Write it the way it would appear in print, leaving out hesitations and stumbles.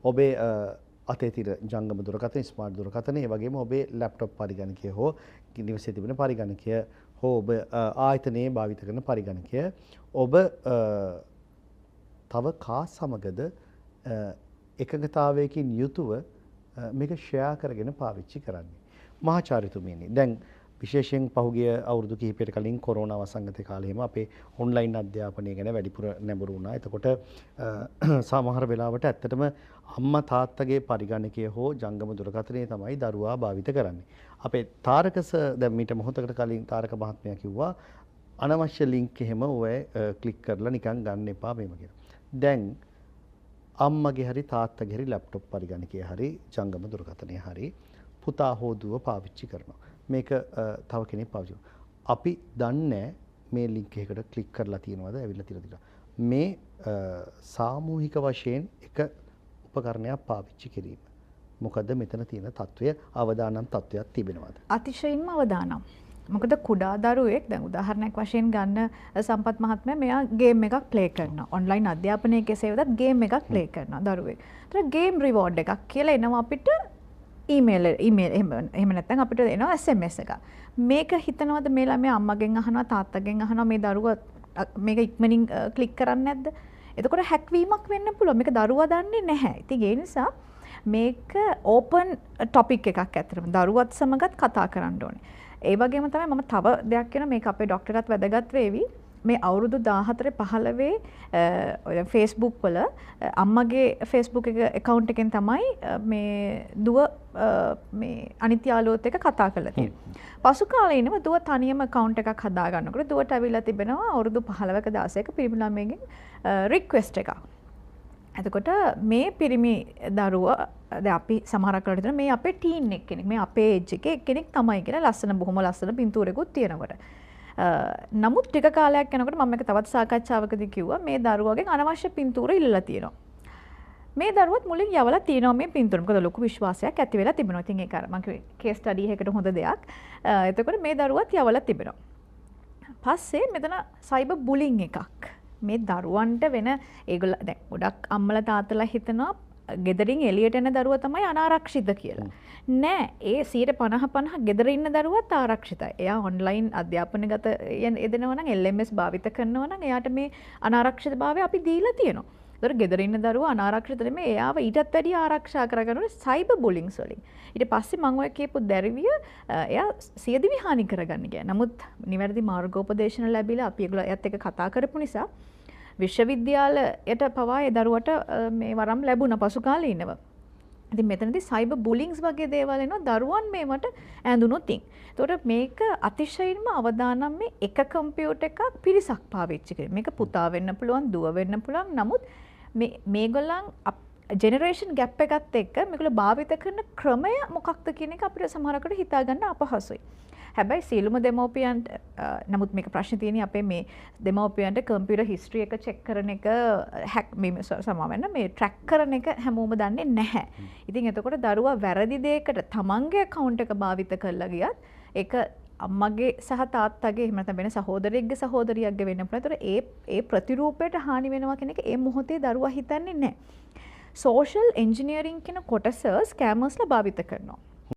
ඔබේ අතේ තියෙන ජංගම දුරකථන ස්මාර්ට් දුරකථන ඒ වගේම ඔබේ ලැප්ටොප් පරිගණකය හෝ නිවසේ තිබෙන පරිගණකය හෝ ඔබ ආයතනයේ භාවිත කරන පරිගණකය ඔබ තව කා සමගද එකඟතාවයකින් යුතුව මේක ෂෙයා කරගෙන පාවිච්චි කරන්නේ. මහාචාර්යතුමියනි දැන් විශේෂයෙන් පහුගිය අවුරුදු කිහිපයකට කලින් කොරෝනා වසංගත කාලෙම අපේ ඔන්ලයින් අධ්‍යාපනය ගැන වැඩිපුර නැඹුරු වුණා. එතකොට සමහර වෙලාවට ඇත්තටම අම්මා තාත්තගේ පරිගණකය හෝ ජංගම දුරකථනය තමයි දරුවා භාවිත කරන්නේ. අපේ තාරකස දැන් මීට මොහොතකට කලින් තාරක මහත්මයා කිව්වා අනවශ්‍ය ලින්ක් එහෙම ඔය ක්ලික් කරලා නිකන් ගන්න එපා මේව කියලා. දැන් අම්මගේ හරි තාත්තගේ හරි ලැප්ටොප් පරිගණකය හරි ජංගම දුරකථනය හරි පුතා හෝ දුව පාවිච්චි කරනවා. මේක තව කෙනෙක් පාවිච්චි කරනවා. අපි දන්නේ මේ ලින්ක් එකකට ක්ලික් කරලා තියෙනවද ඇවිල්ලා තියෙනවද මේ සාමූහික වශයෙන් එක උපකරණයක් පාවිච්චි කිරීම. මොකද මෙතන තියෙන తত্ত্বය අවදානම් తত্ত্বයක් තිබෙනවද? අතිශයින්ම අවදානම්. මොකද කුඩා දරුවෙක් දැන් උදාහරණයක් වශයෙන් ගන්න සම්පත් මහත්මයා මෙයා ගේම් එකක් ප්ලේ කරනවා. ඔන්ලයින් අධ්‍යාපනයේ කෙසේ වෙතත් ගේම් එකක් ප්ලේ කරනවා දරුවෙක්. ඒතර ගේම් රිවෝඩ් එකක් කියලා එනවා අපිට ඊමේල් එහෙම නැත්නම් අපිට එනවා SMS එකක්. මේක හිතනවද මේ ළමයා අම්මගෙන් අහනවා තාත්තගෙන් අහනවා මේ දරුවා මේක ඉක්මනින් ක්ලික් කරන්නේ නැද්ද? එතකොට හැක්වීමක් වෙන්න පුළුවන්. මේක දරුවා දන්නේ නැහැ. ඉතින් ඒ නිසා මේක ඕපන් ටොපික් එකක් ඇත්තටම දරුවත් සමගත් කතා කරන්න ඕනේ. ඒ වගේම තමයි මම තව දෙයක් කියන මේක අපේ ડોක්ටර්ටත් වැදගත් වේවි. මේ අවුරුදු 14 15 ඔය Facebook වල අම්මගේ Facebook එක account එකෙන් තමයි මේ දුව මේ අනිත් යාළුවොත් එක්ක කතා කරලා තියෙන්නේ. පසු කාලේ ඉන්නම දුව තනියම account එකක් හදා ගන්නකොට දුවට අවිලා තිබෙනවා අවුරුදු 15ක 16ක පිරිමි ළමයෙක්ගෙන් request එකක්. එතකොට මේ පිරිමි දරුවා දැන් අපි සමහරක් වෙලාවට හිතන මේ අපේ ටීන් එක්කෙනෙක් මේ අපේ ඒජ් එකේ එක්කෙනෙක් තමයි කියලා ලස්සන බොහොම ලස්සන පින්තූරයකුත් තියෙනකොට නමුත් ටික කාලයක් යනකොට මම එක තවත් සාකච්ඡාවකදී කිව්වා මේ දරුවගෙන් අනවශ්‍ය පින්තූර ඉල්ලලා තියෙනවා. මේ දරුවත් මුලින් යවලා තියෙනවා මේ පින්තූර. මොකද ලොකු විශ්වාසයක් ඇති වෙලා තිබෙනවා. ඉතින් ඒක අර මම කිව්වේ කේස් ස්ටඩි එකකට හොඳ දෙයක්. එතකොට මේ දරුවත් යවලා තිබෙනවා. පස්සේ මෙතන සයිබර් බුලින් එකක්. මේ දරුවන්ට වෙන ඒගොල්ලෝ දැන් ගොඩක් අම්මලා තාත්තලා හිතනවා ගෙදරින් එළියට එන දරුවා තමයි අනාරක්ෂිත කියලා. නෑ ඒ 50% ගෙදර ඉන්න දරුවත් ආරක්ෂිතයි. එයා ඔන්ලයින් අධ්‍යාපනගත යෙදෙනවා නම් LMS භාවිත කරනවා නම් එයාට මේ අනාරක්ෂිතභාවය අපි දීලා තියෙනවා. ඒතර ගෙදර ඉන්න දරුවා අනාරක්ෂිත නෙමෙයි එයාව ඊටත් වැඩිය ආරක්ෂා කරගන්න ඕනේ සයිබර් බුලින්ග්ස් වලින්. ඊට පස්සේ මම ඔය කියපු දැරිවිය එයා සියදිවි හානි කරගන්න ගියා. නමුත් නිවැරදි මාර්ගෝපදේශන ලැබිලා අපි ඒගොල්ලෝ එයත් එක්ක කතා කරපු නිසා විශ්වවිද්‍යාලයට පවා ඒ දරුවට මේ වරම් ලැබුණ පසු කාලේ ඉන්නවා. ඉතින් මෙතනදී සයිබර් බුලින්ග්ස් වගේ දේවල් එනවා දරුවන් මේවට ඇඳුනොත් ඉතින්. ඒතකොට මේක අතිශයින්ම අවදානම් මේ එක කම්පියුටර් එකක් පිරිසක් පාවිච්චි කරන. මේක පුතා වෙන්න පුළුවන්, දුව වෙන්න පුළුවන්. නමුත් මේගොල්ලන් ජෙනරේෂන් ගැප් එකත් එක්ක මේගොල්ලෝ භාවිත කරන ක්‍රමය මොකක්ද කියන එක අපිට සමහරකට හිතා ගන්න අපහසුයි. හැබැයි සියලුම දෙමව්පියන්ට නමුත් මේක ප්‍රශ්නේ තියෙන්නේ අපේ මේ දෙමව්පියන්ට කම්පියුටර් හිස්ටරි එක චෙක් කරන එක හැක් මේ සමාවෙන්න මේ ට්‍රැක් කරන එක හැමෝම දන්නේ නැහැ. ඉතින් එතකොට දරුවා වැරදි දෙයකට තමන්ගේ account එක භාවිත කරලා ගියත් ඒක අම්මගේ සහ තාත්තගේ එහෙම නැත්නම් වෙන සහෝදරයෙක්ගේ සහෝදරියක්ගේ වෙන්න පුළුවන්. ඒතර ඒ ප්‍රතිරූපයට හානි වෙනවා කියන එක ඒ මොහොතේ දරුවා හිතන්නේ නැහැ. සෝෂල් එන්ජිනියරින් කියන කොටස ස්කෑමර්ස්ලා භාවිත කරනවා.